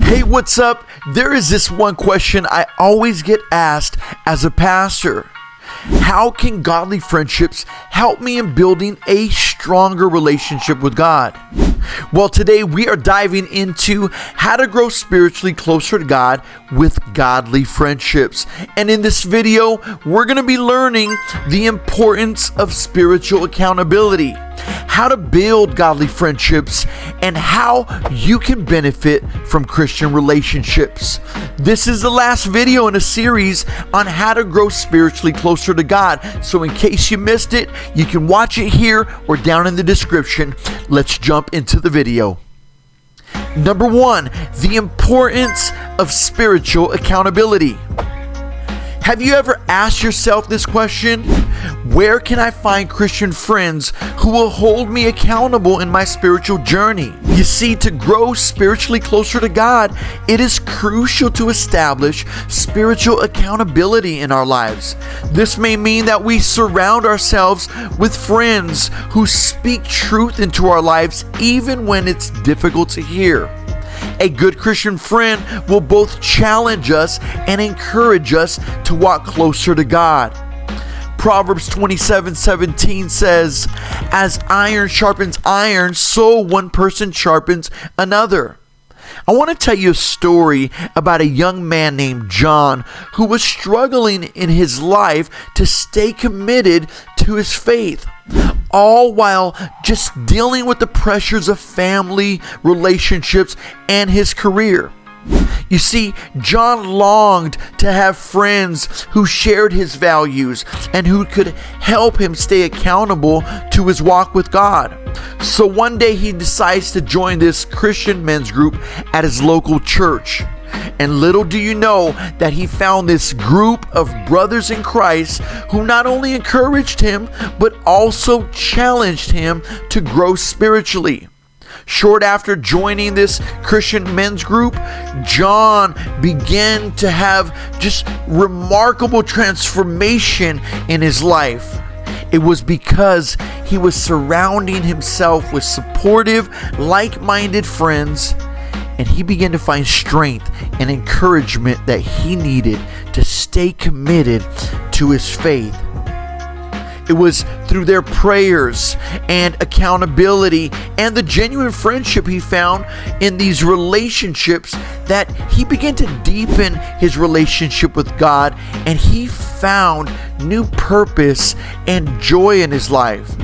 Hey, what's up? There is this one question I always get asked as a pastor. How can godly friendships help me in building a stronger relationship with God? Well, today we are diving into how to grow spiritually closer to God with godly friendships. And in this video, we're going to be learning the importance of spiritual accountability, how to build godly friendships, and how you can benefit from Christian relationships. This is the last video in a series on how to grow spiritually closer to God. So in case you missed it, you can watch it here or down in the description. Let's jump into the video. Number 1, the importance of spiritual accountability. Have you ever asked yourself this question? Where can I find Christian friends who will hold me accountable in my spiritual journey? You see, to grow spiritually closer to God, it is crucial to establish spiritual accountability in our lives. This may mean that we surround ourselves with friends who speak truth into our lives even when it's difficult to hear. A good Christian friend will both challenge us and encourage us to walk closer to God. Proverbs 27:17 says, "As iron sharpens iron, so one person sharpens another." I want to tell you a story about a young man named John who was struggling in his life to stay committed to his faith, all while just dealing with the pressures of family, relationships, and his career. You see, John longed to have friends who shared his values and who could help him stay accountable to his walk with God. So one day he decides to join this Christian men's group at his local church. And little do you know that he found this group of brothers in Christ who not only encouraged him, but also challenged him to grow spiritually. Short after joining this Christian men's group, John began to have just remarkable transformation in his life. It was because he was surrounding himself with supportive, like-minded friends, and he began to find strength and encouragement that he needed to stay committed to his faith. It was through their prayers and accountability and the genuine friendship he found in these relationships that he began to deepen his relationship with God, and he found new purpose and joy in his life.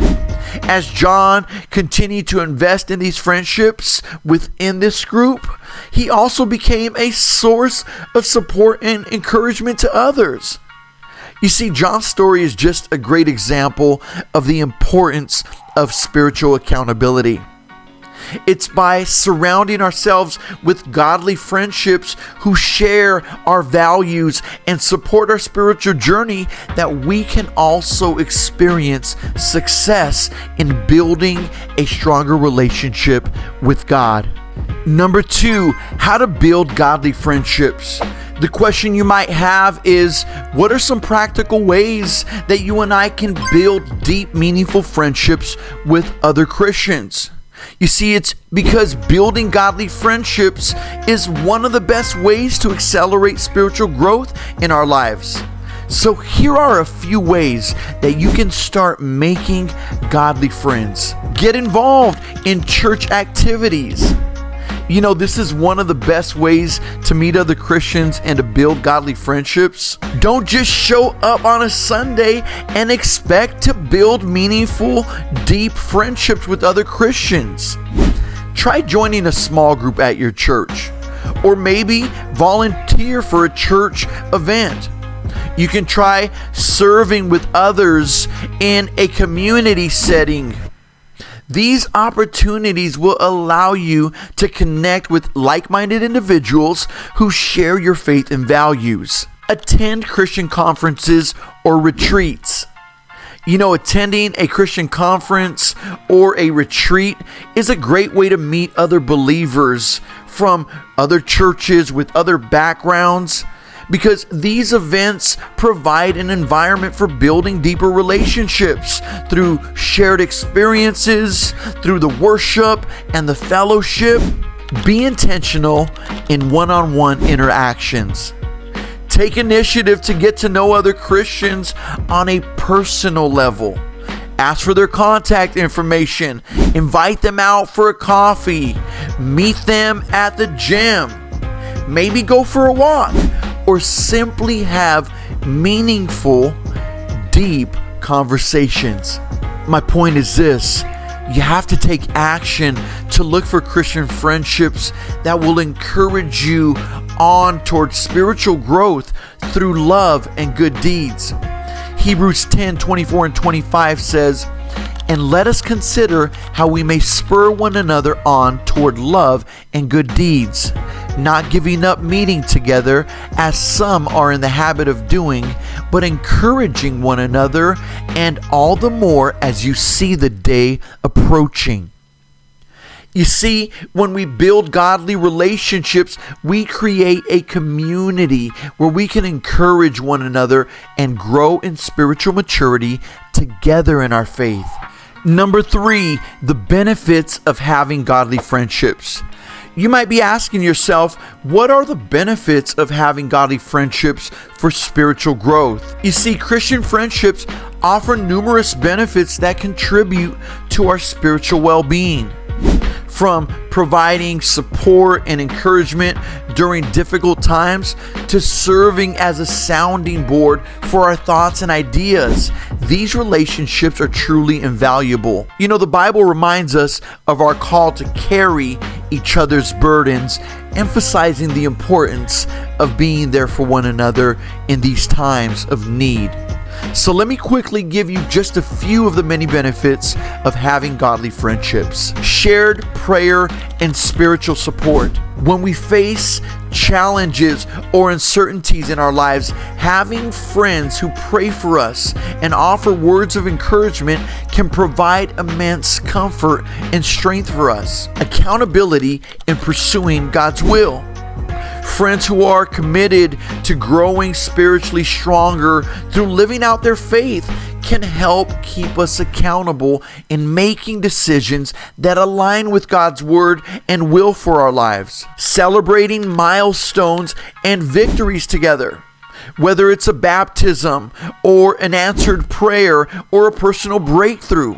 As John continued to invest in these friendships within this group, he also became a source of support and encouragement to others. You see, John's story is just a great example of the importance of spiritual accountability. It's by surrounding ourselves with godly friendships who share our values and support our spiritual journey that we can also experience success in building a stronger relationship with God. Number 2, how to build godly friendships. The question you might have is, what are some practical ways that you and I can build deep, meaningful friendships with other Christians? You see, it's because building godly friendships is one of the best ways to accelerate spiritual growth in our lives. So here are a few ways that you can start making godly friends. Get involved in church activities. You know, this is one of the best ways to meet other Christians and to build godly friendships. Don't just show up on a Sunday and expect to build meaningful, deep friendships with other Christians. Try joining a small group at your church, or maybe volunteer for a church event. You can try serving with others in a community setting. These opportunities will allow you to connect with like-minded individuals who share your faith and values. Attend Christian conferences or retreats. You know, attending a Christian conference or a retreat is a great way to meet other believers from other churches with other backgrounds, because these events provide an environment for building deeper relationships through shared experiences, through the worship and the fellowship. Be intentional in one-on-one interactions. Take initiative to get to know other Christians on a personal level. Ask for their contact information. Invite them out for a coffee. Meet them at the gym. Maybe go for a walk. Or simply have meaningful, deep conversations. My point is this: you have to take action to look for Christian friendships that will encourage you on towards spiritual growth through love and good deeds. Hebrews 10:24 and 25 says, "And let us consider how we may spur one another on toward love and good deeds, not giving up meeting together as some are in the habit of doing, but encouraging one another, and all the more as you see the day approaching." You see, when we build godly relationships, we create a community where we can encourage one another and grow in spiritual maturity together in our faith. Number 3, the benefits of having godly friendships. You might be asking yourself, what are the benefits of having godly friendships for spiritual growth? You see, Christian friendships offer numerous benefits that contribute to our spiritual well-being. From providing support and encouragement during difficult times to serving as a sounding board for our thoughts and ideas, these relationships are truly invaluable. You know, the Bible reminds us of our call to carry each other's burdens, emphasizing the importance of being there for one another in these times of need. So let me quickly give you just a few of the many benefits of having godly friendships. Shared prayer and spiritual support. When we face challenges or uncertainties in our lives, having friends who pray for us and offer words of encouragement can provide immense comfort and strength for us. Accountability in pursuing God's will. Friends who are committed to growing spiritually stronger through living out their faith can help keep us accountable in making decisions that align with God's word and will for our lives. Celebrating milestones and victories together. Whether it's a baptism or an answered prayer or a personal breakthrough,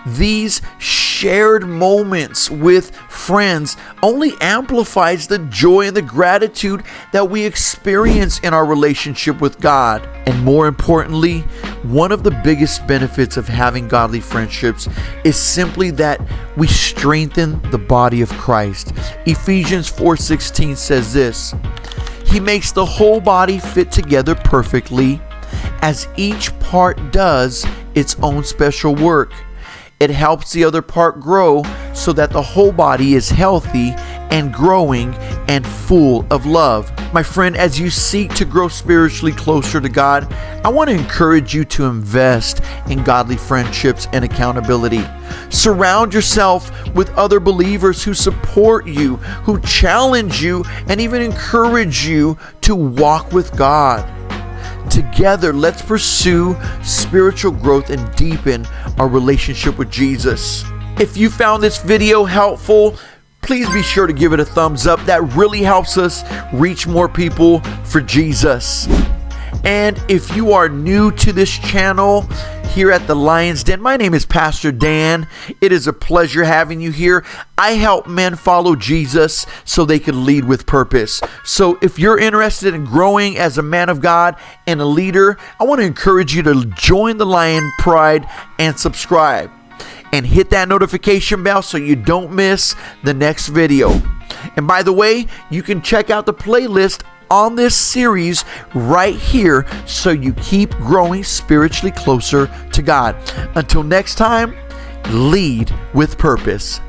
these shared moments with friends only amplifies the joy and the gratitude that we experience in our relationship with God. And more importantly, one of the biggest benefits of having godly friendships is simply that we strengthen the body of Christ. Ephesians 4:16 says this: "He makes the whole body fit together perfectly, as each part does its own special work. It helps the other part grow so that the whole body is healthy and growing and full of love." My friend, as you seek to grow spiritually closer to God, I want to encourage you to invest in godly friendships and accountability. Surround yourself with other believers who support you, who challenge you, and even encourage you to walk with God. Together, let's pursue spiritual growth and deepen our relationship with Jesus. If you found this video helpful, please be sure to give it a thumbs up. That really helps us reach more people for Jesus. And if you are new to this channel here at the Lion's Den, my name is Pastor Dan. It is a pleasure having you here. I help men follow Jesus so they can lead with purpose. So if you're interested in growing as a man of God and a leader, I want to encourage you to join the Lion Pride and subscribe. And hit that notification bell so you don't miss the next video. And by the way, you can check out the playlist on this series right here so you keep growing spiritually closer to God. Until next time, lead with purpose.